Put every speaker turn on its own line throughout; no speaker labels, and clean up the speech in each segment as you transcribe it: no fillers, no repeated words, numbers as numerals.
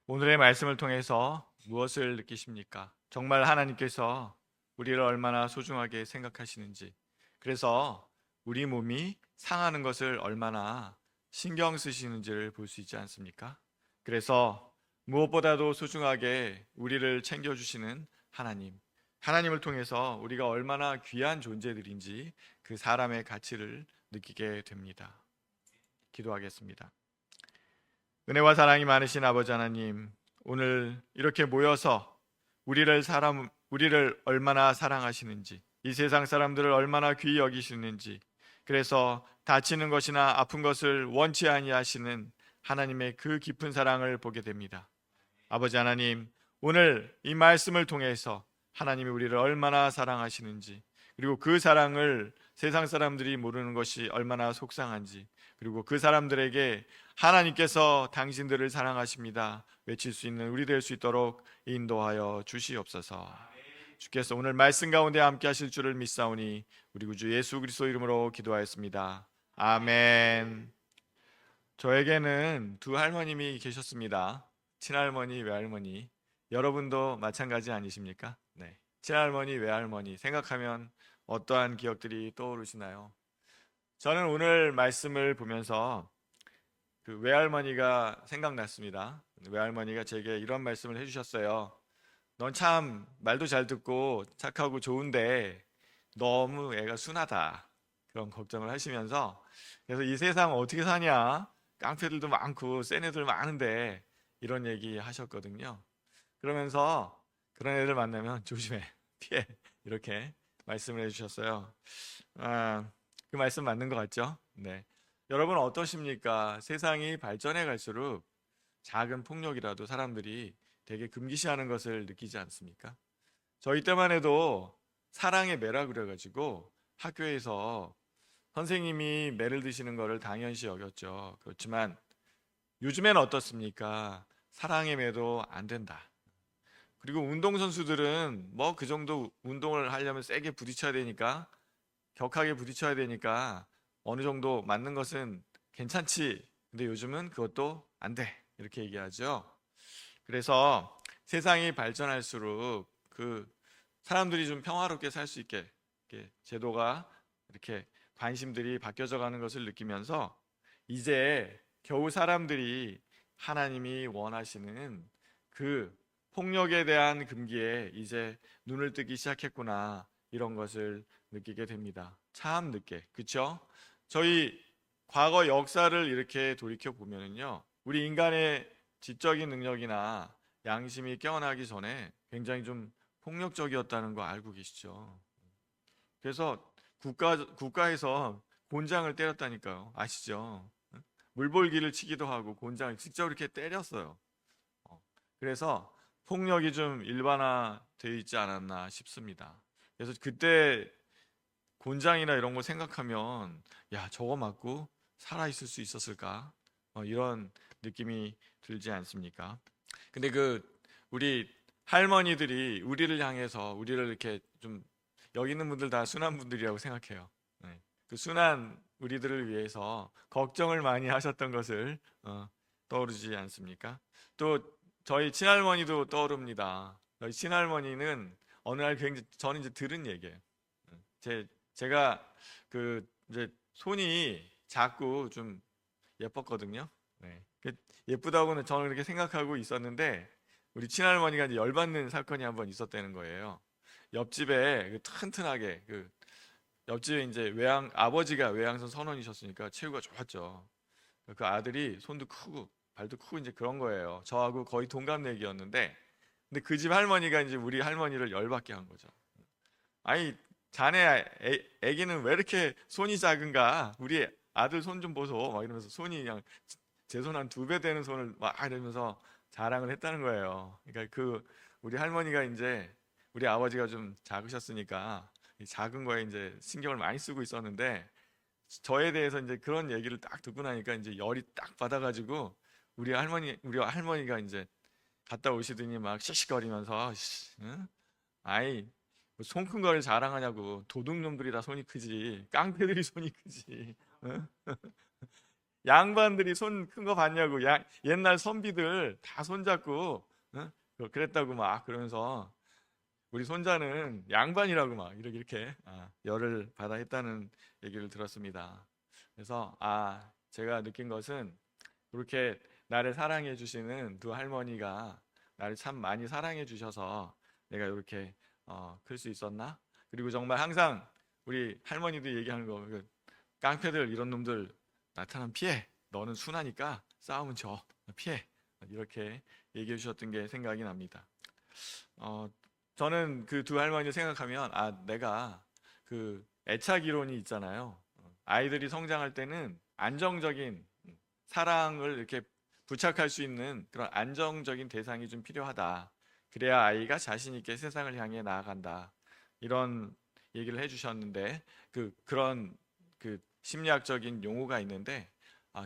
오늘의 말씀을 통해서 무엇을 느끼십니까? 정말 하나님께서 우리를 얼마나 소중하게 생각하시는지, 그래서 우리 몸이 상하는 것을 얼마나 신경 쓰시는지를 볼 수 있지 않습니까? 그래서 무엇보다도 소중하게 우리를 챙겨주시는 하나님을 통해서 우리가 얼마나 귀한 존재들인지 그 사람의 가치를 느끼게 됩니다. 기도하겠습니다. 은혜와 사랑이 많으신 아버지 하나님, 오늘 이렇게 모여서 우리를 얼마나 사랑하시는지, 이 세상 사람들을 얼마나 귀히 여기시는지, 그래서 다치는 것이나 아픈 것을 원치 아니하시는 하나님의 그 깊은 사랑을 보게 됩니다. 아버지 하나님, 오늘 이 말씀을 통해서 하나님이 우리를 얼마나 사랑하시는지, 그리고 그 사랑을 세상 사람들이 모르는 것이 얼마나 속상한지, 그리고 그 사람들에게 하나님께서 당신들을 사랑하십니다 외칠 수 있는 우리 될 수 있도록 인도하여 주시옵소서. 주께서 오늘 말씀 가운데 함께 하실 줄을 믿사오니 우리 구주 예수 그리스도 이름으로 기도하였습니다. 아멘. 저에게는 두 할머님이 계셨습니다. 친할머니, 외할머니. 여러분도 마찬가지 아니십니까? 네. 친할머니, 외할머니 생각하면 어떠한 기억들이 떠오르시나요? 저는 오늘 말씀을 보면서 그 외할머니가 생각났습니다. 외할머니가 제게 이런 말씀을 해주셨어요. 넌 참 말도 잘 듣고 착하고 좋은데 너무 애가 순하다. 그런 걱정을 하시면서 그래서 이 세상 어떻게 사냐? 깡패들도 많고 센 애들 많은데 이런 얘기 하셨거든요. 그러면서 그런 애들 만나면 조심해, 피해 이렇게 말씀을 해주셨어요. 그 말씀 맞는 것 같죠? 네. 여러분 어떠십니까? 세상이 발전해 갈수록 작은 폭력이라도 사람들이 되게 금기시하는 것을 느끼지 않습니까? 저희 때만 해도 사랑의 매라 그래가지고 학교에서 선생님이 매를 드시는 것을 당연시 여겼죠. 그렇지만 요즘엔 어떻습니까? 사랑의 매도 안 된다. 그리고 운동선수들은 뭐 그 정도 운동을 하려면 세게 부딪혀야 되니까 격하게 부딪혀야 되니까 어느 정도 맞는 것은 괜찮지. 근데 요즘은 그것도 안 돼. 이렇게 얘기하죠. 그래서 세상이 발전할수록 그 사람들이 좀 평화롭게 살 수 있게 이렇게 제도가 이렇게 관심들이 바뀌어져 가는 것을 느끼면서 이제 겨우 사람들이 하나님이 원하시는 그 폭력에 대한 금기에 이제 눈을 뜨기 시작했구나 이런 것을 느끼게 됩니다. 참 늦게, 그렇죠? 저희 과거 역사를 이렇게 돌이켜 보면은요, 우리 인간의 지적인 능력이나 양심이 깨어나기 전에 굉장히 좀 폭력적이었다는 거 알고 계시죠? 그래서 국가에서 곤장을 때렸다니까요. 아시죠? 물볼기를 치기도 하고 곤장을 직접 이렇게 때렸어요. 그래서 폭력이 좀 일반화되어 있지 않았나 싶습니다. 그래서 그때 곤장이나 이런 거 생각하면 야 저거 맞고 살아 있을 수 있었을까? 이런 느낌이 들지 않습니까? 근데 그 우리 할머니들이 우리를 향해서 우리를 이렇게 좀 여기 있는 분들 다 순한 분들이라고 생각해요. 네. 그 순한 우리들을 위해서 걱정을 많이 하셨던 것을 떠오르지 않습니까? 또 저희 친할머니도 떠오릅니다. 저희 친할머니는 어느 날 굉장히 저는 이제 들은 얘기예요. 제가 그 이제 손이 작고 좀 예뻤거든요. 네. 예쁘다고는 저는 그렇게 생각하고 있었는데 우리 친할머니가 이제 열받는 사건이 한번 있었다는 거예요. 옆집에 그 튼튼하게 그 옆집에 이제 아버지가 외양선 선원이셨으니까 체구가 좋았죠. 그 아들이 손도 크고 발도 크고 이제 그런 거예요. 저하고 거의 동갑내기였는데 근데 그 집 할머니가 이제 우리 할머니를 열받게 한 거죠. 아니 자네 애기는 왜 이렇게 손이 작은가? 우리 아들 손 좀 보소. 막 이러면서 손이 그냥 제 손 한 두 배 되는 손을 막 이러면서 자랑을 했다는 거예요. 그러니까 그 우리 할머니가 이제 우리 아버지가 좀 작으셨으니까 이 작은 거에 이제 신경을 많이 쓰고 있었는데 저에 대해서 이제 그런 얘기를 딱 듣고 나니까 이제 열이 딱 받아가지고 우리 할머니가 이제 갔다 오시더니 막 씩씩거리면서 응? 아이 손 큰 거를 자랑하냐고 도둑놈들이 다 손이 크지 깡패들이 손이 크지 응? 양반들이 손 큰 거 봤냐고. 옛날 선비들 다 손잡고 그랬다고 막 그러면서 우리 손자는 양반이라고 막 이렇게 열을 받아 했다는 얘기를 들었습니다. 그래서 제가 느낀 것은 그렇게 나를 사랑해 주시는 두 할머니가 나를 참 많이 사랑해 주셔서 내가 이렇게 클 수 있었나? 그리고 정말 항상 우리 할머니들 얘기하는 거, 깡패들 이런 놈들 나타나면 피해. 너는 순하니까 싸우면 져. 피해. 이렇게 얘기해 주셨던 게 생각이 납니다. 저는 그 두 할머니를 생각하면 내가 그 애착 이론이 있잖아요. 아이들이 성장할 때는 안정적인 사랑을 이렇게 부착할 수 있는 그런 안정적인 대상이 좀 필요하다. 그래야 아이가 자신 있게 세상을 향해 나아간다. 이런 얘기를 해주셨는데 그런 심리학적인 용어가 있는데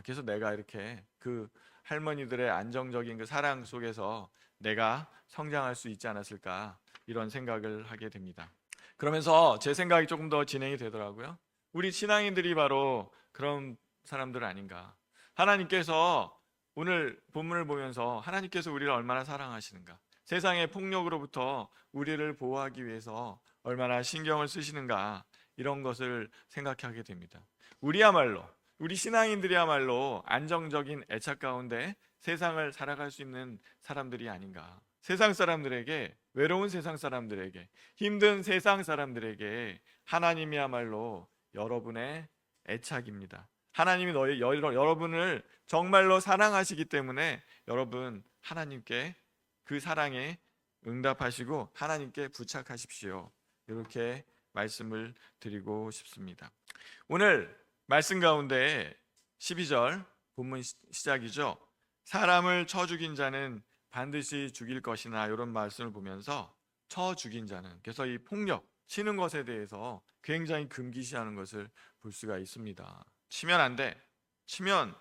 그래서 내가 이렇게 그 할머니들의 안정적인 그 사랑 속에서 내가 성장할 수 있지 않았을까 이런 생각을 하게 됩니다. 그러면서 제 생각이 조금 더 진행이 되더라고요. 우리 신앙인들이 바로 그런 사람들 아닌가. 하나님께서 오늘 본문을 보면서 하나님께서 우리를 얼마나 사랑하시는가, 세상의 폭력으로부터 우리를 보호하기 위해서 얼마나 신경을 쓰시는가, 이런 것을 생각하게 됩니다. 우리 신앙인들이야말로 안정적인 애착 가운데 세상을 살아갈 수 있는 사람들이 아닌가. 세상 사람들에게, 외로운 세상 사람들에게, 힘든 세상 사람들에게 하나님이야말로 여러분의 애착입니다. 하나님이 여러분을 정말로 사랑하시기 때문에 여러분 하나님께 그 사랑에 응답하시고 하나님께 부착하십시오. 이렇게 말씀을 드리고 싶습니다. 오늘 말씀 가운데 12절 본문 시작이죠. 사람을 쳐 죽인 자는 반드시 죽일 것이나, 이런 말씀을 보면서 쳐 죽인 자는, 그래서 이 폭력, 치는 것에 대해서 굉장히 금기시하는 것을 볼 수가 있습니다. 치면 안 돼. 치면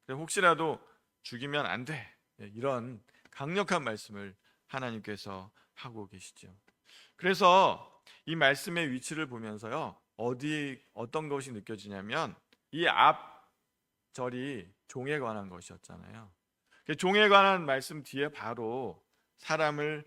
혹시라도 죽이면 안 돼. 이런 강력한 말씀을 하나님께서 하고 계시죠. 그래서 이 말씀의 위치를 보면서요, 어떤 것이 느껴지냐면 이 앞절이 종에 관한 것이었잖아요. 종에 관한 말씀 뒤에 바로 사람을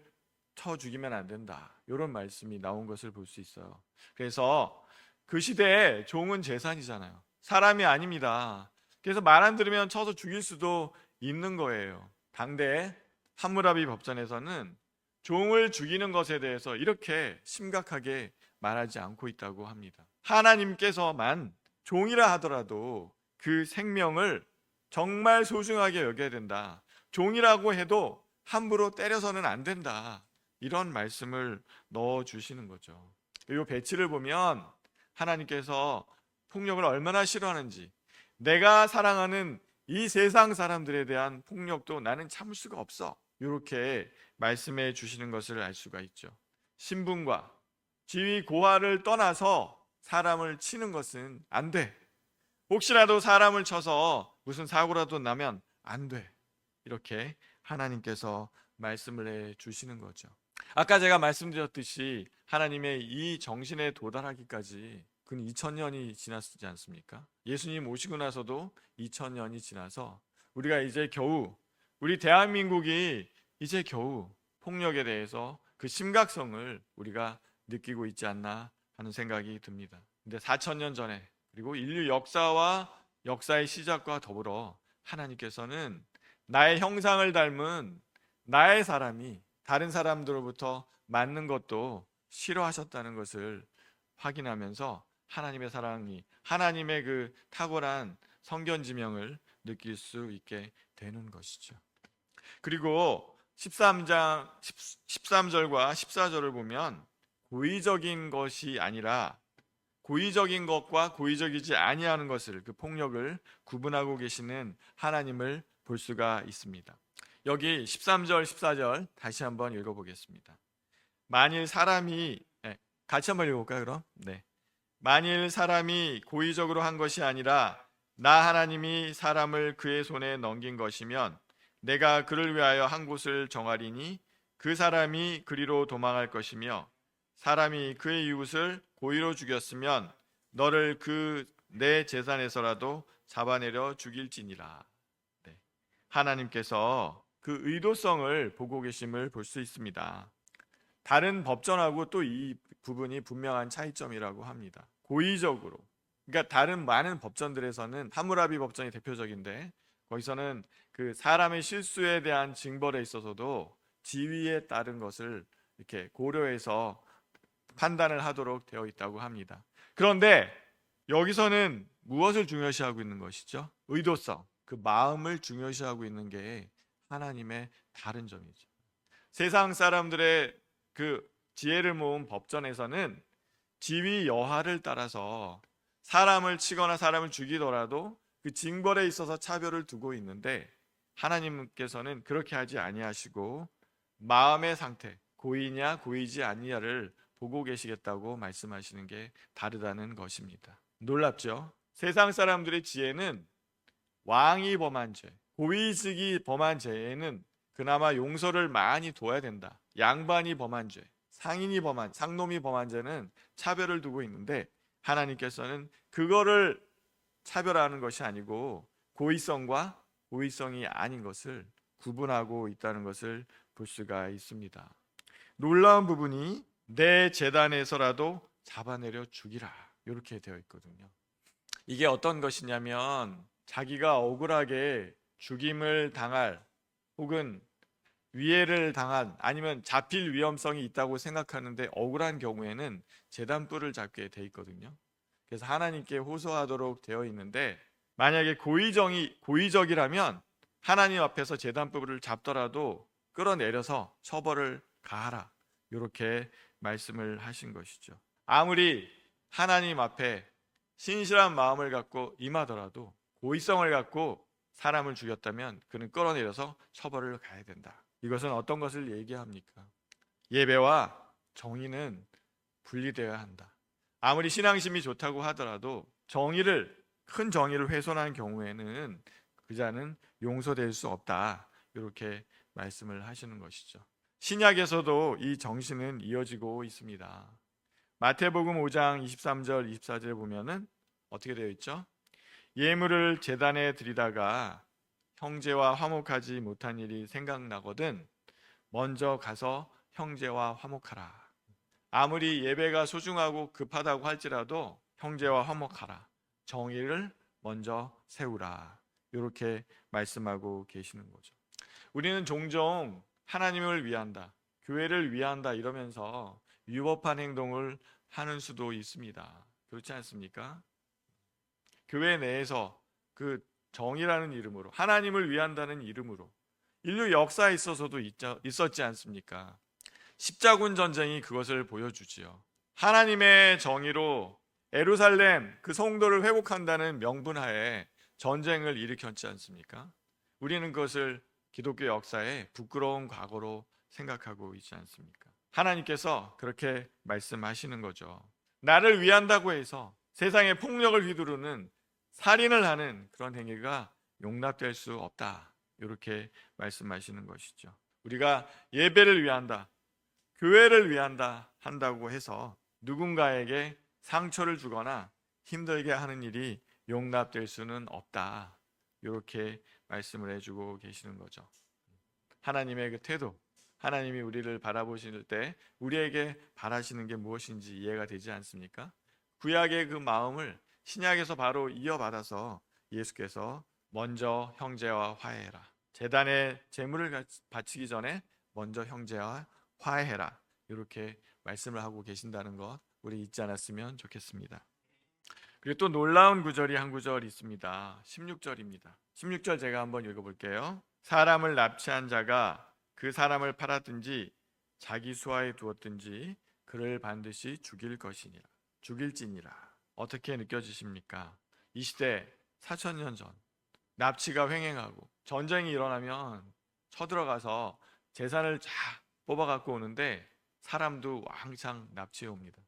쳐 죽이면 안 된다, 이런 말씀이 나온 것을 볼 수 있어요. 그래서 그 시대에 종은 재산이잖아요. 사람이 아닙니다. 그래서 말 안 들으면 쳐서 죽일 수도 있는 거예요. 당대 함무라비 법전에서는 종을 죽이는 것에 대해서 이렇게 심각하게 말하지 않고 있다고 합니다. 하나님께서만 종이라 하더라도 그 생명을 정말 소중하게 여겨야 된다. 종이라고 해도 함부로 때려서는 안 된다. 이런 말씀을 넣어주시는 거죠. 이 배치를 보면 하나님께서 폭력을 얼마나 싫어하는지, 내가 사랑하는 이 세상 사람들에 대한 폭력도 나는 참을 수가 없어, 이렇게 말씀해 주시는 것을 알 수가 있죠. 신분과 지위 고하를 떠나서 사람을 치는 것은 안 돼. 혹시라도 사람을 쳐서 무슨 사고라도 나면 안 돼. 이렇게 하나님께서 말씀을 해 주시는 거죠. 아까 제가 말씀드렸듯이 하나님의 이 정신에 도달하기까지 그건 2000년이 지났지 않습니까? 예수님 오시고 나서도 2000년이 지나서 우리가 이제 겨우, 우리 대한민국이 이제 겨우 폭력에 대해서 그 심각성을 우리가 느끼고 있지 않나 하는 생각이 듭니다. 근데 4000년 전에, 그리고 인류 역사의 시작과 더불어 하나님께서는 나의 형상을 닮은 나의 사람이 다른 사람들로부터 맞는 것도 싫어하셨다는 것을 확인하면서 하나님의 사랑이, 하나님의 그 탁월한 성견지명을 느낄 수 있게 되는 것이죠. 그리고 13절과 14절을 보면 고의적인 것이 아니라 고의적인 것과 고의적이지 아니하는 것을, 그 폭력을 구분하고 계시는 하나님을 볼 수가 있습니다. 여기 13절 14절 다시 한번 읽어보겠습니다. 만일 사람이, 같이 한번 읽어볼까요 그럼? 네. 만일 사람이 고의적으로 한 것이 아니라 나 하나님이 사람을 그의 손에 넘긴 것이면 내가 그를 위하여 한 곳을 정하리니 그 사람이 그리로 도망할 것이며, 사람이 그의 이웃을 고의로 죽였으면 너를 그 내 재산에서라도 잡아내려 죽일지니라. 네. 하나님께서 그 의도성을 보고 계심을 볼 수 있습니다. 다른 법전하고 또 이 부분이 분명한 차이점이라고 합니다. 고의적으로, 그러니까 다른 많은 법전들에서는 하무라비 법전이 대표적인데, 거기서는 그 사람의 실수에 대한 징벌에 있어서도 지위에 따른 것을 이렇게 고려해서 판단을 하도록 되어 있다고 합니다. 그런데 여기서는 무엇을 중요시하고 있는 것이죠? 의도성, 그 마음을 중요시하고 있는 게 하나님의 다른 점이죠. 세상 사람들의 그 지혜를 모은 법전에서는 지위 여하를 따라서 사람을 치거나 사람을 죽이더라도 그 징벌에 있어서 차별을 두고 있는데, 하나님께서는 그렇게 하지 아니하시고 마음의 상태, 고의냐 고의지 아니냐를 보고 계시겠다고 말씀하시는 게 다르다는 것입니다. 놀랍죠? 세상 사람들의 지혜는 왕이 범한 죄, 고위직이 범한 죄에는 그나마 용서를 많이 둬야 된다. 양반이 범한 죄, 상놈이 범한 죄는 차별을 두고 있는데, 하나님께서는 그거를 차별하는 것이 아니고 고의성과 고의성이 아닌 것을 구분하고 있다는 것을 볼 수가 있습니다. 놀라운 부분이 내 재단에서라도 잡아내려 죽이라, 이렇게 되어 있거든요. 이게 어떤 것이냐면, 자기가 억울하게 죽임을 당할 혹은 위해를 당한, 아니면 잡힐 위험성이 있다고 생각하는데 억울한 경우에는 재단뿔을 잡게 돼 있거든요. 그래서 하나님께 호소하도록 되어 있는데, 만약에 고의적이라면 하나님 앞에서 재단뿔을 잡더라도 끌어내려서 처벌을 가하라, 이렇게 말씀을 하신 것이죠. 아무리 하나님 앞에 신실한 마음을 갖고 임하더라도 고의성을 갖고 사람을 죽였다면 그는 끌어내려서 처벌을 가야 된다. 이것은 어떤 것을 얘기합니까? 예배와 정의는 분리되어야 한다. 아무리 신앙심이 좋다고 하더라도 큰 정의를 훼손한 경우에는 그 자는 용서될 수 없다, 이렇게 말씀을 하시는 것이죠. 신약에서도 이 정신은 이어지고 있습니다. 마태복음 5장 23절 24절에 보면은 어떻게 되어 있죠? 예물을 제단에 드리다가 형제와 화목하지 못한 일이 생각나거든 먼저 가서 형제와 화목하라. 아무리 예배가 소중하고 급하다고 할지라도 형제와 화목하라, 정의를 먼저 세우라, 이렇게 말씀하고 계시는 거죠. 우리는 종종 하나님을 위한다, 교회를 위한다 이러면서 위법한 행동을 하는 수도 있습니다. 그렇지 않습니까? 교회 내에서 그 정의라는 이름으로, 하나님을 위한다는 이름으로 인류 역사에 있어서도 있었지 않습니까? 십자군 전쟁이 그것을 보여주지요. 하나님의 정의로 예루살렘 그 성도를 회복한다는 명분하에 전쟁을 일으켰지 않습니까? 우리는 그것을 기독교 역사의 부끄러운 과거로 생각하고 있지 않습니까? 하나님께서 그렇게 말씀하시는 거죠. 나를 위한다고 해서 세상의 폭력을 휘두르는 살인을 하는 그런 행위가 용납될 수 없다, 이렇게 말씀하시는 것이죠. 우리가 예배를 위한다, 교회를 위한다 한다고 해서 누군가에게 상처를 주거나 힘들게 하는 일이 용납될 수는 없다, 이렇게 말씀을 해주고 계시는 거죠. 하나님의 그 태도, 하나님이 우리를 바라보실 때 우리에게 바라시는 게 무엇인지 이해가 되지 않습니까? 구약의 그 마음을 신약에서 바로 이어받아서 예수께서 먼저 형제와 화해해라, 제단에 제물을 바치기 전에 먼저 형제와 화해해라, 이렇게 말씀을 하고 계신다는 것 우리 잊지 않았으면 좋겠습니다. 그리고 또 놀라운 구절이 한 구절 있습니다. 16절입니다. 16절 제가 한번 읽어볼게요. 사람을 납치한 자가 그 사람을 팔았든지 자기 수하에 두었든지 그를 반드시 죽일지니라. 어떻게 느껴지십니까? 이 시대 4,000년 전 납치가 횡행하고 전쟁이 일어나면 쳐들어가서 재산을 쫙 뽑아 갖고 오는데 사람도 왕창 납치해 옵니다.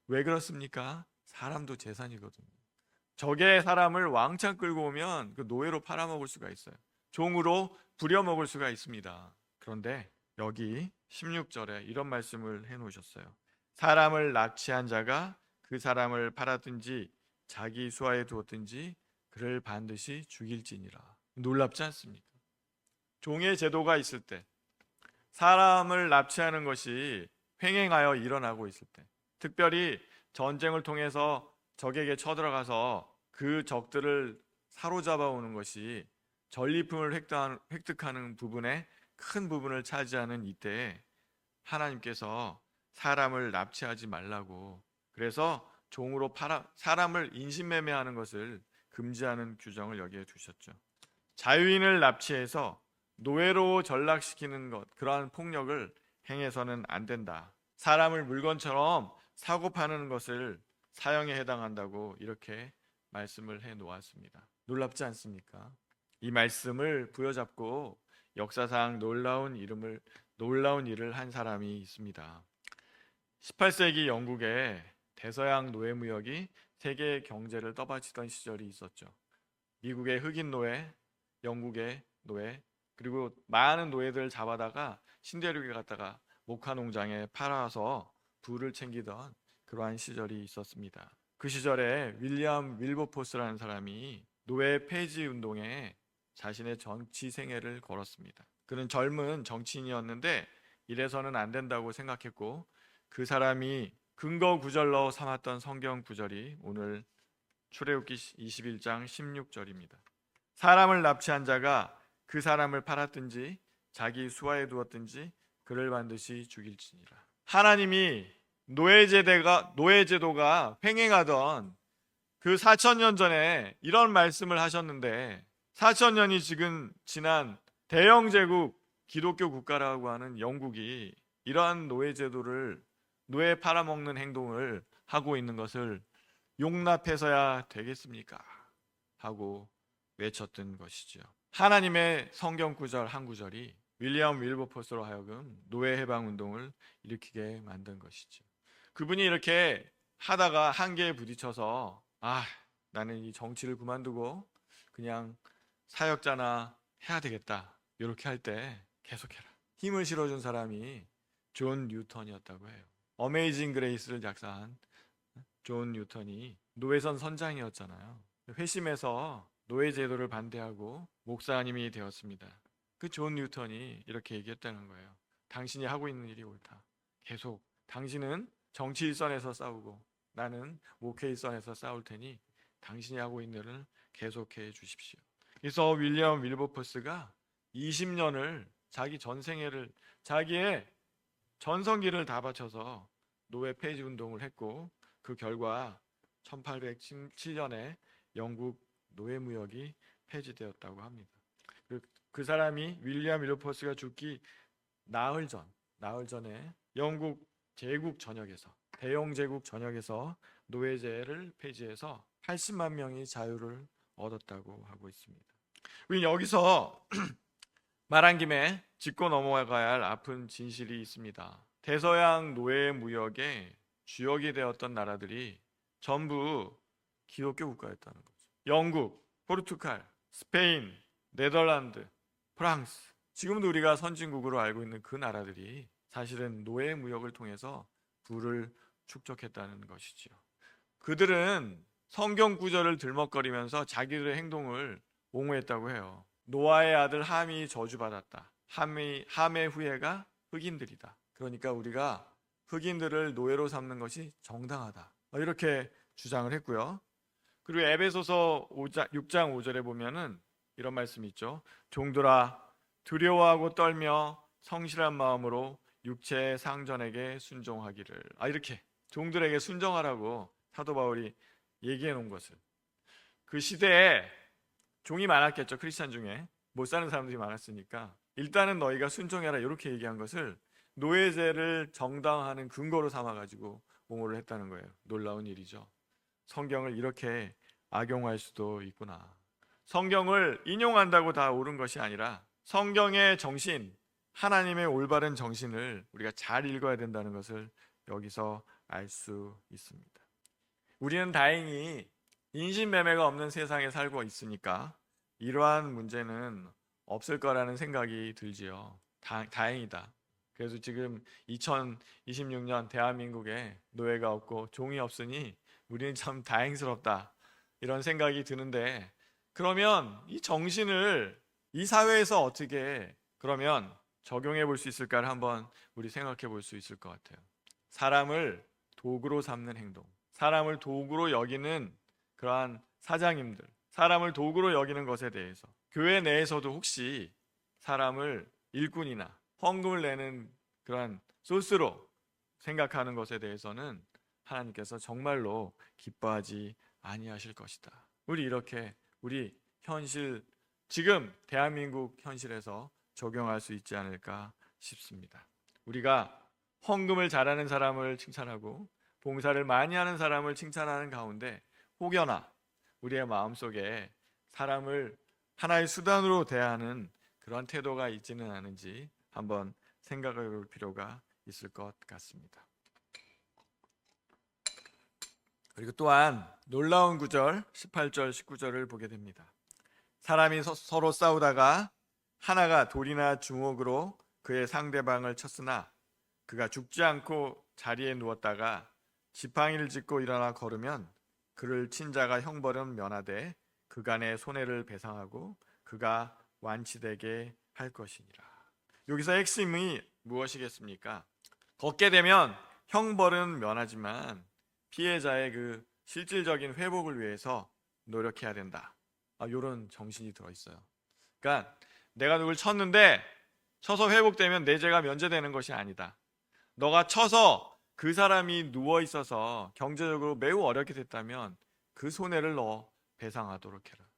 왜 그렇습니까? 사람도 재산이거든요. 적의 사람을 왕창 끌고 오면 그 노예로 팔아먹을 수가 있어요. 종으로 부려먹을 수가 있습니다. 그런데 여기 16절에 이런 말씀을 해놓으셨어요. 사람을 납치한 자가 그 사람을 팔았든지 자기 수하에 두었든지 그를 반드시 죽일지니라. 놀랍지 않습니까? 종의 제도가 있을 때, 사람을 납치하는 것이 횡행하여 일어나고 있을 때, 특별히 전쟁을 통해서 적에게 쳐들어가서 그 적들을 사로잡아 오는 것이 전리품을 획득하는 부분에 큰 부분을 차지하는 이때에 하나님께서 사람을 납치하지 말라고, 그래서 종으로 사람을 인신매매하는 것을 금지하는 규정을 여기에 두셨죠. 자유인을 납치해서 노예로 전락시키는 것, 그러한 폭력을 행해서는 안 된다. 사람을 물건처럼 사고 파는 것을 사형에 해당한다고 이렇게 말씀을 해 놓았습니다. 놀랍지 않습니까? 이 말씀을 부여잡고 역사상 놀라운 일을 한 사람이 있습니다. 18세기 영국에 대서양 노예 무역이 세계 경제를 떠받치던 시절이 있었죠. 미국의 흑인 노예, 영국의 노예, 그리고 많은 노예들을 잡아다가 신대륙에 갔다가 목화 농장에 팔아서 부를 챙기던 그러한 시절이 있었습니다. 그 시절에 윌리엄 윌버포스라는 사람이 노예 폐지 운동에 자신의 정치 생애를 걸었습니다. 그는 젊은 정치인이었는데 이래서는 안 된다고 생각했고, 그 사람이 근거 구절로 삼았던 성경 구절이 오늘 출애굽기 21장 16절입니다. 사람을 납치한 자가 그 사람을 팔았든지 자기 수하에 두었든지 그를 반드시 죽일지니라. 하나님이 노예제도가 횡행하던 그 4,000년 전에 이런 말씀을 하셨는데, 4,000년이 지금 지난 대영 제국 기독교 국가라고 하는 영국이 이러한 노예 팔아먹는 행동을 하고 있는 것을 용납해서야 되겠습니까? 하고 외쳤던 것이죠. 하나님의 성경 구절 한 구절이 윌리엄 윌버포스로 하여금 노예 해방 운동을 일으키게 만든 것이죠. 그분이 이렇게 하다가 한계에 부딪혀서 나는 이 정치를 그만두고 그냥 사역자나 해야 되겠다, 이렇게 할 때 계속해라, 힘을 실어준 사람이 존 뉴턴이었다고 해요. 어메이징 그레이스를 작사한 존 뉴턴이 노예선 선장이었잖아요. 회심해서 노예 제도를 반대하고 목사님이 되었습니다. 그 존 뉴턴이 이렇게 얘기했다는 거예요. 당신이 하고 있는 일이 옳다. 계속 당신은 정치 일선에서 싸우고 나는 목회 일선에서 싸울 테니 당신이 하고 있는 일을 계속해 주십시오. 그래서 윌리엄 윌버포스가 20년을 자기 전생애를, 자기의 전성기를 다 바쳐서 노예 폐지 운동을 했고, 그 결과 1807년에 영국 노예 무역이 폐지되었다고 합니다. 그 사람이 윌리엄 윌버포스가 죽기 나흘 전에 영국 제국 전역에서, 대영 제국 전역에서 노예제를 폐지해서 80만 명이 자유를 얻었다고 하고 있습니다. 우리 여기서 말한 김에 짚고 넘어가야 할 아픈 진실이 있습니다. 대서양 노예 무역의 주역이 되었던 나라들이 전부 기독교 국가였다는 거죠. 영국, 포르투갈, 스페인, 네덜란드, 프랑스, 지금도 우리가 선진국으로 알고 있는 그 나라들이 사실은 노예 무역을 통해서 부를 축적했다는 것이지요. 그들은 성경 구절을 들먹거리면서 자기들의 행동을 옹호했다고 해요. 노아의 아들 함이 저주받았다. 함의 후예가 흑인들이다. 그러니까 우리가 흑인들을 노예로 삼는 것이 정당하다, 이렇게 주장을 했고요. 그리고 에베소서 6장 5절에 보면은 이런 말씀이 있죠. 종들아 두려워하고 떨며 성실한 마음으로 육체의 상전에게 순종하기를. 이렇게 종들에게 순종하라고 사도 바울이 얘기해 놓은 것을, 그 시대에 종이 많았겠죠. 크리스찬 중에 못 사는 사람들이 많았으니까 일단은 너희가 순종해라, 이렇게 얘기한 것을 노예제를 정당화하는 근거로 삼아가지고 옹호를 했다는 거예요. 놀라운 일이죠. 성경을 이렇게 악용할 수도 있구나. 성경을 인용한다고 다 옳은 것이 아니라 성경의 정신, 하나님의 올바른 정신을 우리가 잘 읽어야 된다는 것을 여기서 알 수 있습니다. 우리는 다행히 인신매매가 없는 세상에 살고 있으니까 이러한 문제는 없을 거라는 생각이 들지요. 다행이다. 그래서 지금 2026년 대한민국에 노예가 없고 종이 없으니 우리는 참 다행스럽다, 이런 생각이 드는데, 그러면 이 정신을 이 사회에서 어떻게 그러면 적용해 볼 수 있을까를 한번 우리 생각해 볼 수 있을 것 같아요. 사람을 도구로 삼는 행동, 사람을 도구로 여기는 그러한 사장님들, 사람을 도구로 여기는 것에 대해서 교회 내에서도 혹시 사람을 일꾼이나 헌금을 내는 그러한 소스로 생각하는 것에 대해서는 하나님께서 정말로 기뻐하지 아니하실 것이다. 우리 이렇게 우리 현실 지금 대한민국 현실에서 적용할 수 있지 않을까 싶습니다. 우리가 헌금을 잘하는 사람을 칭찬하고 봉사를 많이 하는 사람을 칭찬하는 가운데 혹여나 우리의 마음속에 사람을 하나의 수단으로 대하는 그런 태도가 있지는 않은지 한번 생각해 볼 필요가 있을 것 같습니다. 그리고 또한 놀라운 구절 18절 19절을 보게 됩니다. 사람이 서로 싸우다가 하나가 돌이나 주먹으로 그의 상대방을 쳤으나 그가 죽지 않고 자리에 누웠다가 지팡이를 짚고 일어나 걸으면 그를 친 자가 형벌은 면하되 그간의 손해를 배상하고 그가 완치되게 할 것이니라. 여기서 핵심이 무엇이겠습니까? 걷게 되면 형벌은 면하지만 피해자의 그 실질적인 회복을 위해서 노력해야 된다. 이런 정신이 들어있어요. 그러니까 내가 누굴 쳤는데 쳐서 회복되면 내 죄가 면제되는 것이 아니다. 너가 쳐서 그 사람이 누워 있어서 경제적으로 매우 어렵게 됐다면 그 손해를 너 배상하도록 해라.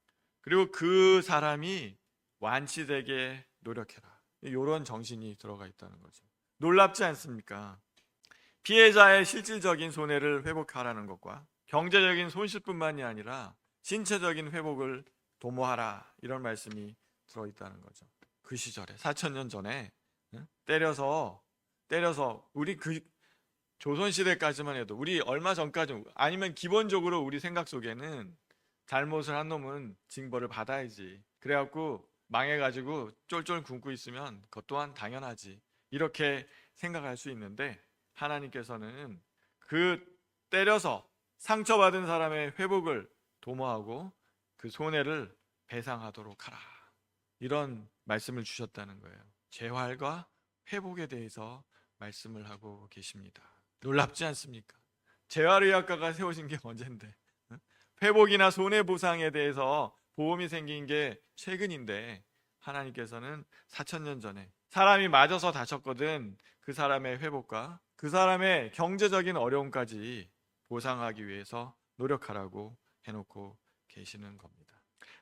그리고 그 사람이 완치되게 노력해라. 이런 정신이 들어가 있다는 거죠. 놀랍지 않습니까? 피해자의 실질적인 손해를 회복하라는 것과 경제적인 손실뿐만이 아니라 신체적인 회복을 도모하라, 이런 말씀이 들어있다는 거죠. 그 시절에 4,000년 전에 때려서 우리 그 조선시대까지만 해도 우리 얼마 전까지 아니면 기본적으로 우리 생각 속에는 잘못을 한 놈은 징벌을 받아야지, 그래갖고 망해가지고 쫄쫄 굶고 있으면 그것 또한 당연하지, 이렇게 생각할 수 있는데 하나님께서는 그 때려서 상처받은 사람의 회복을 도모하고 그 손해를 배상하도록 하라, 이런 말씀을 주셨다는 거예요. 재활과 회복에 대해서 말씀을 하고 계십니다. 놀랍지 않습니까? 재활의학과가 세워진 게 언젠데, 회복이나 손해보상에 대해서 보험이 생긴 게 최근인데 하나님께서는 4,000년 전에 사람이 맞아서 다쳤거든 그 사람의 회복과 그 사람의 경제적인 어려움까지 보상하기 위해서 노력하라고 해놓고 계시는 겁니다.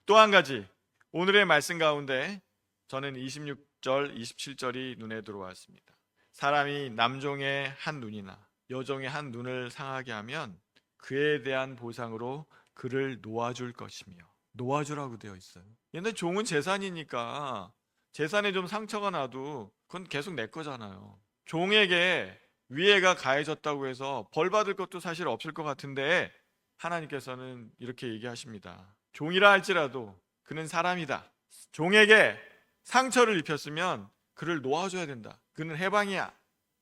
또 한 가지, 오늘의 말씀 가운데 저는 26절 27절이 눈에 들어왔습니다. 사람이 남종의 한 눈이나 여종의 한 눈을 상하게 하면 그에 대한 보상으로 그를 놓아줄 것이며, 놓아주라고 되어 있어요. 근데 종은 재산이니까 재산에 좀 상처가 나도 그건 계속 내 거잖아요. 종에게 위해가 가해졌다고 해서 벌 받을 것도 사실 없을 것 같은데 하나님께서는 이렇게 얘기하십니다. 종이라 할지라도 그는 사람이다. 종에게 상처를 입혔으면 그를 놓아줘야 된다. 그는 해방이야.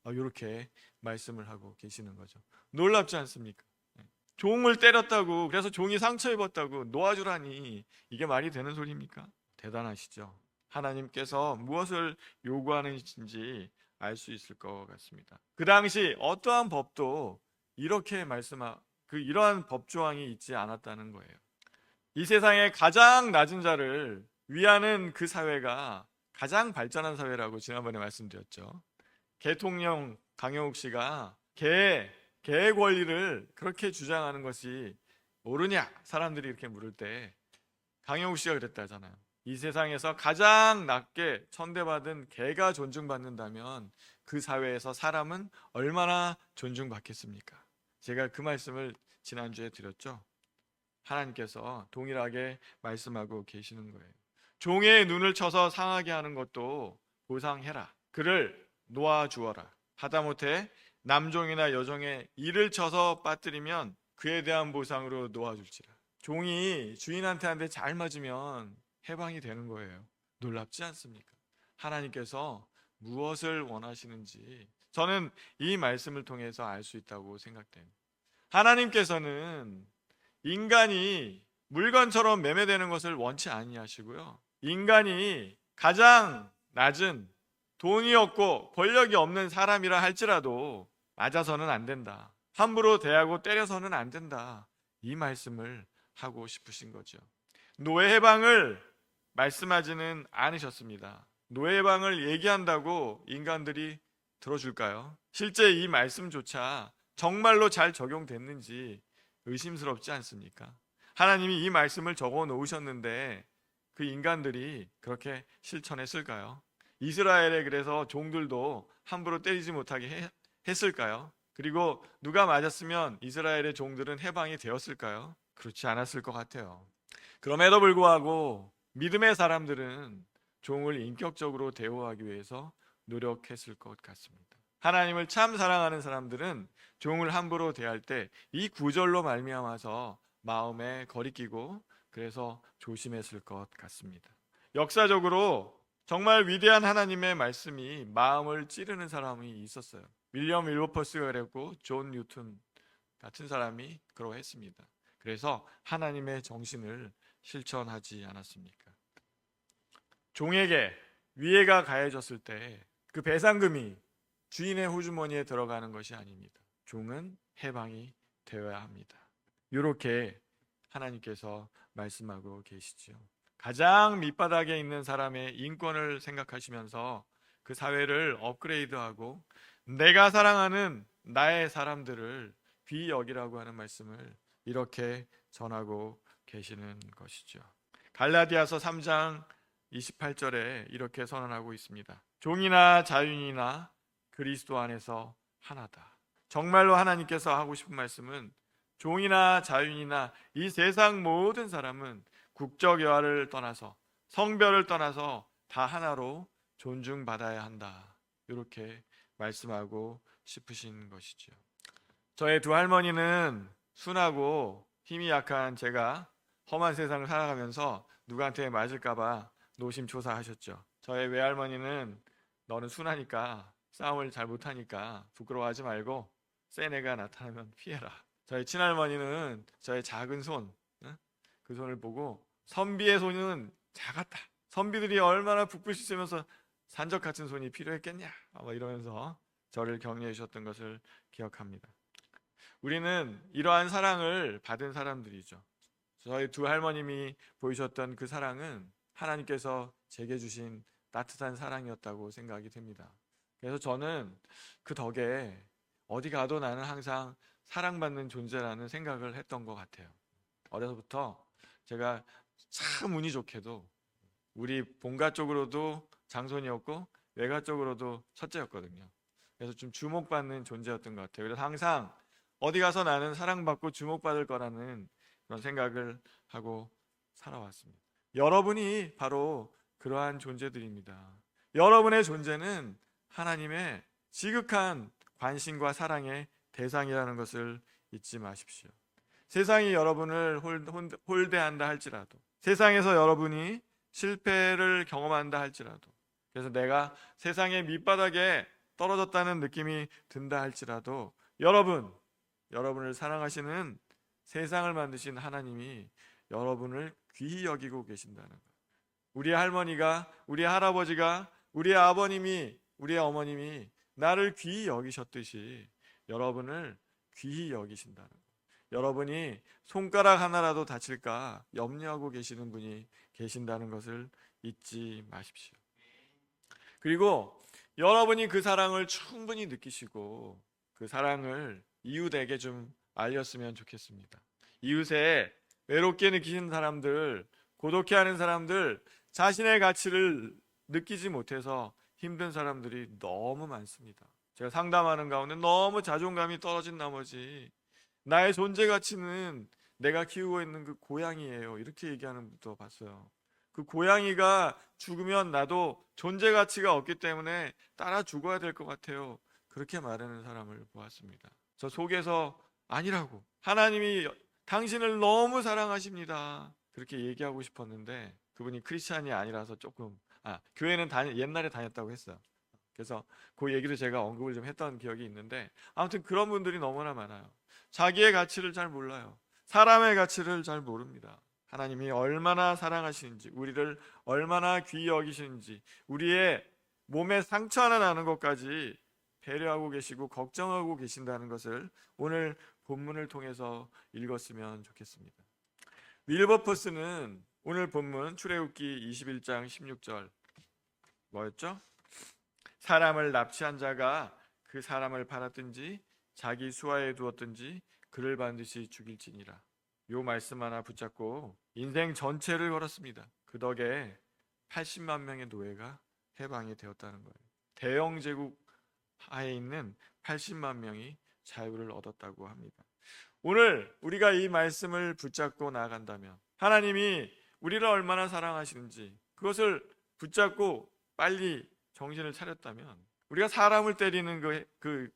이렇게 말씀을 하고 계시는 거죠. 놀랍지 않습니까? 종을 때렸다고, 그래서 종이 상처 입었다고 놓아주라니, 이게 말이 되는 소리입니까? 대단하시죠? 하나님께서 무엇을 요구하는지 알 수 있을 것 같습니다. 그 당시 어떠한 법도 이렇게 이러한 법 조항이 있지 않았다는 거예요. 이 세상에 가장 낮은 자를 위하는 그 사회가 가장 발전한 사회라고 지난번에 말씀드렸죠. 대통령 강영욱 씨가 개의 권리를 그렇게 주장하는 것이 옳으냐, 사람들이 이렇게 물을 때 강영욱 씨가 그랬다잖아요. 이 세상에서 가장 낮게 천대받은 개가 존중받는다면 그 사회에서 사람은 얼마나 존중받겠습니까? 제가 그 말씀을 지난주에 드렸죠. 하나님께서 동일하게 말씀하고 계시는 거예요. 종의 눈을 쳐서 상하게 하는 것도 보상해라. 그를 놓아주어라. 하다못해 남종이나 여종의 이를 쳐서 빠뜨리면 그에 대한 보상으로 놓아줄지라. 종이 주인한테 잘 맞으면 해방이 되는 거예요. 놀랍지 않습니까? 하나님께서 무엇을 원하시는지 저는 이 말씀을 통해서 알 수 있다고 생각돼요. 하나님께서는 인간이 물건처럼 매매되는 것을 원치 아니하시고요. 인간이 가장 낮은 돈이 없고 권력이 없는 사람이라 할지라도 맞아서는 안 된다. 함부로 대하고 때려서는 안 된다. 이 말씀을 하고 싶으신 거죠. 노예 해방을 말씀하지는 않으셨습니다. 노예 해방을 얘기한다고 인간들이 들어줄까요? 실제 이 말씀조차 정말로 잘 적용됐는지 의심스럽지 않습니까? 하나님이 이 말씀을 적어 놓으셨는데 그 인간들이 그렇게 실천했을까요? 이스라엘에 그래서 종들도 함부로 때리지 못하게 했을까요? 그리고 누가 맞았으면 이스라엘의 종들은 해방이 되었을까요? 그렇지 않았을 것 같아요. 그럼에도 불구하고 믿음의 사람들은 종을 인격적으로 대우하기 위해서 노력했을 것 같습니다. 하나님을 참 사랑하는 사람들은 종을 함부로 대할 때 이 구절로 말미암아서 마음에 거리끼고 그래서 조심했을 것 같습니다. 역사적으로 정말 위대한 하나님의 말씀이 마음을 찌르는 사람이 있었어요. 윌리엄 윌버퍼스가 그랬고 존 뉴턴 같은 사람이 그러했습니다. 그래서 하나님의 정신을 실천하지 않았습니까? 종에게 위해가 가해졌을 때 그 배상금이 주인의 호주머니에 들어가는 것이 아닙니다. 종은 해방이 되어야 합니다. 이렇게 하나님께서 말씀하고 계시죠. 가장 밑바닥에 있는 사람의 인권을 생각하시면서 그 사회를 업그레이드하고 내가 사랑하는 나의 사람들을 귀히 여기라고 하는 말씀을 이렇게 전하고 계시는 것이죠. 갈라디아서 3장 28절에 이렇게 선언하고 있습니다. 종이나 자유인이나 그리스도 안에서 하나다. 정말로 하나님께서 하고 싶은 말씀은 종이나 자유인이나 이 세상 모든 사람은 국적 여하를 떠나서 성별을 떠나서 다 하나로 존중받아야 한다. 이렇게 말씀하고 싶으신 것이죠. 저의 두 할머니는 순하고 힘이 약한 제가 험한 세상을 살아가면서 누구한테 맞을까봐 노심초사하셨죠. 저의 외할머니는 너는 순하니까 싸움을 잘 못하니까 부끄러워하지 말고 센 애가 나타나면 피해라. 저희 친할머니는 저의 작은 손, 그 손을 보고 선비의 손은 작았다. 선비들이 얼마나 붓글씨 쓰면서 산적 같은 손이 필요했겠냐 이러면서 저를 격려해 주셨던 것을 기억합니다. 우리는 이러한 사랑을 받은 사람들이죠. 저희 두 할머님이 보이셨던 그 사랑은 하나님께서 제게 주신 따뜻한 사랑이었다고 생각이 됩니다. 그래서 저는 그 덕에 어디 가도 나는 항상 사랑받는 존재라는 생각을 했던 것 같아요. 어려서부터 제가 참 운이 좋게도 우리 본가 쪽으로도 장손이었고 외가 쪽으로도 첫째였거든요. 그래서 좀 주목받는 존재였던 것 같아요. 그래서 항상 어디 가서 나는 사랑받고 주목받을 거라는 그런 생각을 하고 살아왔습니다. 여러분이 바로 그러한 존재들입니다. 여러분의 존재는 하나님의 지극한 관심과 사랑의 대상이라는 것을 잊지 마십시오. 세상이 여러분을 홀대한다 할지라도, 세상에서 여러분이 실패를 경험한다 할지라도, 그래서 내가 세상의 밑바닥에 떨어졌다는 느낌이 든다 할지라도 여러분을 사랑하시는 세상을 만드신 하나님이 여러분을 귀히 여기고 계신다는 것. 우리 할머니가, 우리 할아버지가, 우리 아버님이, 우리 어머님이 나를 귀히 여기셨듯이 여러분을 귀히 여기신다는 것. 여러분이 손가락 하나라도 다칠까 염려하고 계시는 분이 계신다는 것을 잊지 마십시오. 그리고 여러분이 그 사랑을 충분히 느끼시고 그 사랑을 이웃에게 좀 알렸으면 좋겠습니다. 이웃에 외롭게 느끼는 사람들, 고독해하는 사람들, 자신의 가치를 느끼지 못해서 힘든 사람들이 너무 많습니다. 제가 상담하는 가운데 너무 자존감이 떨어진 나머지 나의 존재 가치는 내가 키우고 있는 그 고양이에요. 이렇게 얘기하는 분도 봤어요. 그 고양이가 죽으면 나도 존재 가치가 없기 때문에 따라 죽어야 될 것 같아요. 그렇게 말하는 사람을 보았습니다. 저 속에서 아니라고, 하나님이 당신을 너무 사랑하십니다. 그렇게 얘기하고 싶었는데 그분이 크리스찬이 아니라서 조금 교회는 옛날에 다녔다고 했어요. 그래서 그 얘기를 제가 언급을 좀 했던 기억이 있는데 아무튼 그런 분들이 너무나 많아요. 자기의 가치를 잘 몰라요. 사람의 가치를 잘 모릅니다. 하나님이 얼마나 사랑하시는지, 우리를 얼마나 귀히 여기시는지, 우리의 몸에 상처 하나 나는 것까지 배려하고 계시고 걱정하고 계신다는 것을 오늘 본문을 통해서 읽었으면 좋겠습니다. 윌버포스는 오늘 본문 출애굽기 21장 16절 뭐였죠? 사람을 납치한 자가 그 사람을 팔았든지 자기 수하에 두었든지 그를 반드시 죽일지니라. 요 말씀 하나 붙잡고 인생 전체를 걸었습니다. 그 덕에 80만 명의 노예가 해방이 되었다는 거예요. 대영 제국 하에 있는 80만 명이 자유를 얻었다고 합니다. 오늘 우리가 이 말씀을 붙잡고 나아간다면, 하나님이 우리를 얼마나 사랑하시는지 그것을 붙잡고 빨리 정신을 차렸다면, 우리가 사람을 때리는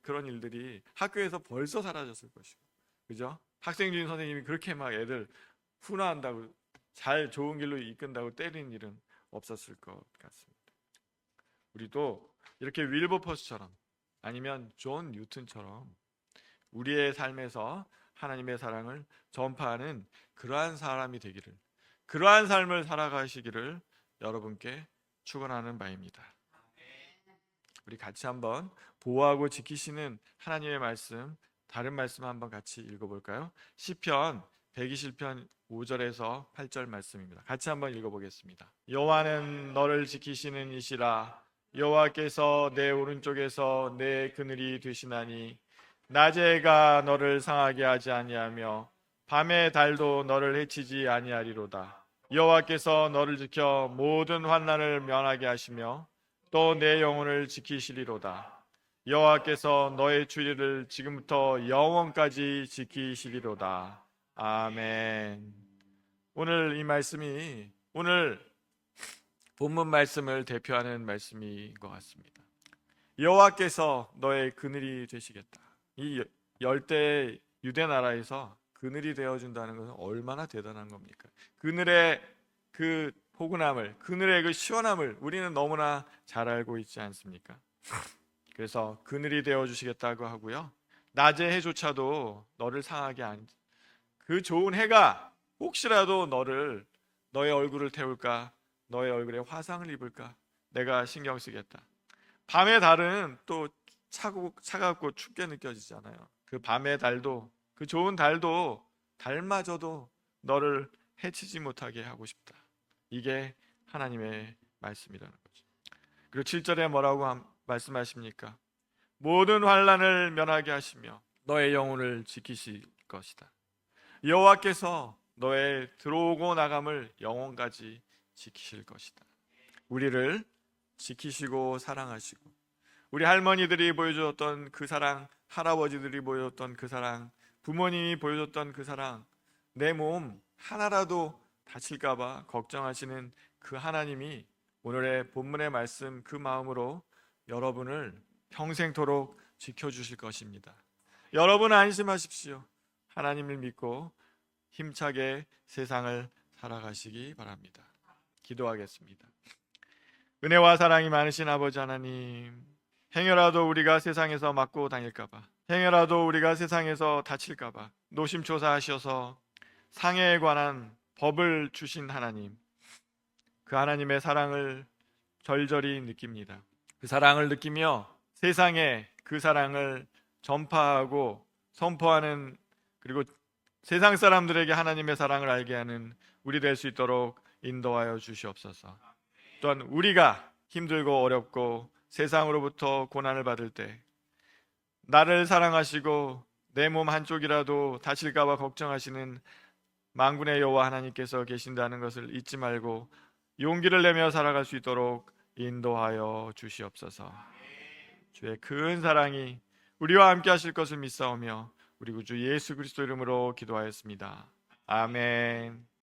그런 일들이 학교에서 벌써 사라졌을 것이고, 그죠? 학생 주임 선생님이 그렇게 막 애들 훈화한다고, 잘 좋은 길로 이끈다고 때리는 일은 없었을 것 같습니다. 우리도 이렇게 윌버포스처럼, 아니면 존 뉴턴처럼 우리의 삶에서 하나님의 사랑을 전파하는 그러한 사람이 되기를, 그러한 삶을 살아가시기를 여러분께 축원하는 바입니다. 우리 같이 한번 보호하고 지키시는 하나님의 말씀, 다른 말씀 한번 같이 읽어볼까요? 시편 120편 5절에서 8절 말씀입니다. 같이 한번 읽어보겠습니다. 여호와는 너를 지키시는 이시라. 여호와께서 내 오른쪽에서 내 그늘이 되시나니 낮의 해가 너를 상하게 하지 아니하며 밤의 달도 너를 해치지 아니하리로다. 여호와께서 너를 지켜 모든 환난을 면하게 하시며 또 내 영혼을 지키시리로다. 여호와께서 너의 주의를 지금부터 영원까지 지키시리로다. 아멘. 오늘 이 말씀이 오늘 본문 말씀을 대표하는 말씀인 것 같습니다. 여호와께서 너의 그늘이 되시겠다. 이 열대 유대 나라에서 그늘이 되어준다는 것은 얼마나 대단한 겁니까? 그늘의 그 포근함을, 그늘의 그 시원함을 우리는 너무나 잘 알고 있지 않습니까? 그래서 그늘이 되어주시겠다고 하고요, 낮의 해조차도 너를 상하게 그 좋은 해가 혹시라도 너의 얼굴을 태울까, 너의 얼굴에 화상을 입을까 내가 신경 쓰겠다. 밤의 달은 또 차갑고 춥게 느껴지잖아요. 그 밤의 달도, 그 좋은 달도, 달마저도 너를 해치지 못하게 하고 싶다. 이게 하나님의 말씀이라는 거죠. 그리고 7절에 뭐라고 말씀하십니까? 모든 환난을 면하게 하시며 너의 영혼을 지키실 것이다. 여호와께서 너의 들어오고 나감을 영원까지 지키실 것이다. 우리를 지키시고 사랑하시고, 우리 할머니들이 보여줬던 그 사랑, 할아버지들이 보여줬던 그 사랑, 부모님이 보여줬던 그 사랑, 내 몸 하나라도 다칠까봐 걱정하시는 그 하나님이 오늘의 본문의 말씀 그 마음으로 여러분을 평생토록 지켜주실 것입니다. 여러분 안심하십시오. 하나님을 믿고 힘차게 세상을 살아가시기 바랍니다. 기도하겠습니다. 은혜와 사랑이 많으신 아버지 하나님, 행여라도 우리가 세상에서 맞고 다닐까봐, 행여라도 우리가 세상에서 다칠까봐 노심초사하셔서 상해에 관한 법을 주신 하나님, 그 하나님의 사랑을 절절히 느낍니다. 그 사랑을 느끼며 세상에 그 사랑을 전파하고 선포하는, 그리고 세상 사람들에게 하나님의 사랑을 알게 하는 우리 될 수 있도록 인도하여 주시옵소서. 또한 우리가 힘들고 어렵고 세상으로부터 고난을 받을 때 나를 사랑하시고 내 몸 한쪽이라도 다칠까봐 걱정하시는 만군의 여호와 하나님께서 계신다는 것을 잊지 말고 용기를 내며 살아갈 수 있도록 인도하여 주시옵소서. 주의 큰 사랑이 우리와 함께 하실 것을 믿사오며 우리 구주 예수 그리스도 이름으로 기도하였습니다. 아멘.